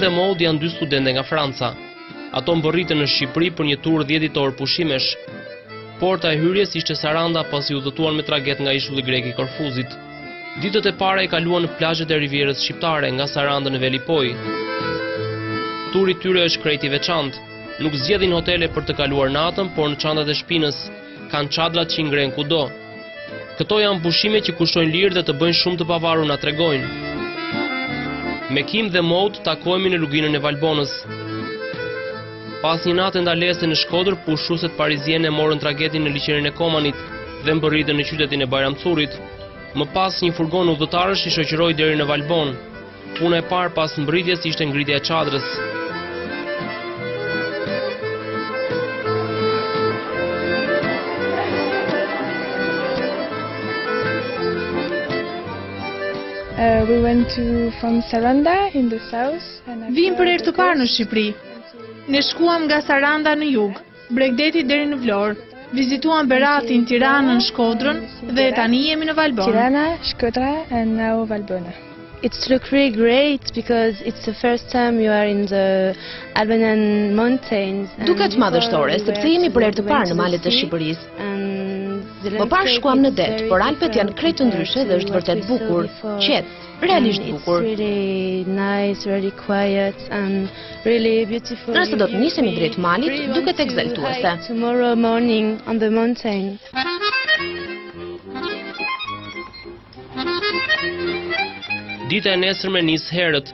dhe Maud janë dy studente nga Franca. Ato mbërritën në Shqipëri për një tur 10 ditor pushimesh. Porta e hyrjes ishte Saranda pasi u dëtuan me traget nga ishulli grek I Korfuzit. Ditët e para I kaluan në plazhet e rivierës shqiptare nga Saranda në Velipoj. Turi tyre është krejt I veçantë. Nuk zgjedhin hotele për të kaluar natën, por në çantat e shpinës kanë çadrat që ngren kudo. Këto janë pushime që kushtojnë lirë dhe të bëjnë shumë të pavarur, na tregojnë. Me Kim dhe Maud takohemi në luginën e Valbonës. Pas një natë ndalese në Shkodër, pushueset pariziane morën tragedin në liqerin e Komanit dhe mbërritën në qytetin e Bajramcurit. Më pas një furgon udhëtarësh I shoqëroi deri në Valbon. Puna e parë pas mbërritjes ishte ngritja e çadrës. We went from Saranda in the south. Vim për herë të parë në Shqipëri. Ne shkuam nga Saranda në jug, Bregdeti deri në Vlorë, vizituam Beratin, Tiranën, Shkodrën dhe tani jemi në Valbon. Tirana, Shkodra and now Valbona. It's look really great because it's the first time you are in the Albanian mountains. Duket madhështore sepse jemi për herë të parë në malet e Shqipërisë. Më parë shkuam në det, por Alpet janë krejt të ndryshe dhe është vërtet bukur, qetë, realisht bukur. It's really nice, really quiet and really beautiful. Nëse do të nisemi drejt malit, duket egzaltuese. Tomorrow morning on the mountain. Dita e nesërme nis herët.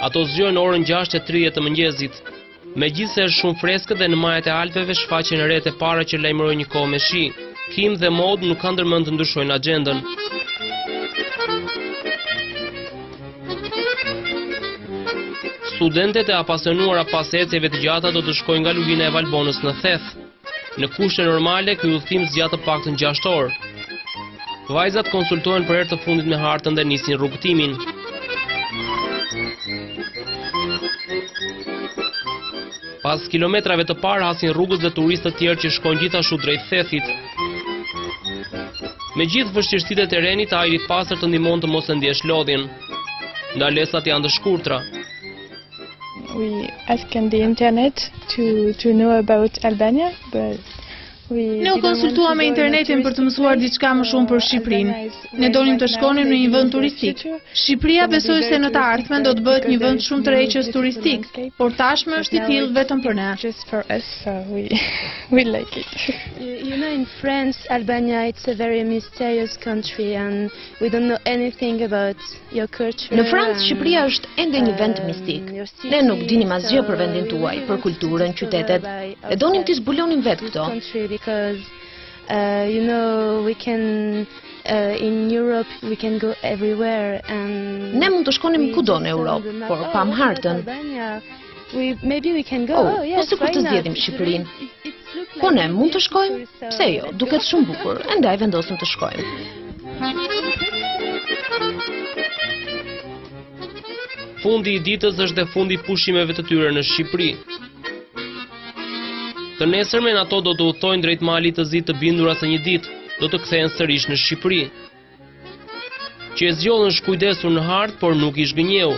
Ato zgjojnë orën 6:30 të mëngjesit. Megjithse është shumë freskët dhe në majat e Alpeve shfaqen erët e para që lajmërojnë një kohë me shi. Kim dhe Maud nuk kanë ndërmend të ndryshojnë agjendën. Studentet e apasionuara pas ecjeve të gjata do të shkojnë nga lugina e Valbonës në Theth. Në kushte normale, ky udhëtim zgjat të paktën 6 orë. Vajzat konsultohen për herë të fundit me hartën dhe nisin rrugtimin. Pas kilometrave të parë hasin rrugës dhe turistët tjerë që shkojnë gjithashtu drejt Thethit. Me gjithë vështirësitë e terrenit, ajri I pastër të ndihmon të mos e ndjesh lodhjen. Ndalesat janë të shkurtra. We asked on the internet to know about Albania, but Ne u konsultuam me internetin për të mësuar diçka më shumë për Shqipërinë. Ne donim të shkonim në një vend turistik. Shqipëria besoj se në të ardhmen do të bëhet një vend shumë tërheqës turistik, por tashmë është I tillë vetëm për ne. just for us, so we like it. You know, in France, Albania, it's a very mysterious country and we don't know anything about your culture. Në Francë, Shqipëria është ende një vend mistik. Ne nuk dinim asgjë për vendin tuaj, për kulturën, qytetet. E donim t'i zbulonim vetë këto. Because you know, we can in Europe we can go everywhere and Ne mund të shkonim kudo në Europë, por pam hartën. Maybe we can go. Po sikur të zgjedhim Shqipërinë. Po ne mund të shkojmë? Pse jo? Duket shumë bukur. Andaj vendosëm të shkojmë. Fundi I ditës është dhe fundi I pushimeve të tyre në Shqipëri. Të nesërmen ato do të udhtojnë drejt malit të zi të bindura se një ditë do të kthehen sërish në Shqipëri. Që e zgjodhen shkujdesur në hartë, por nuk I zhgënjeu.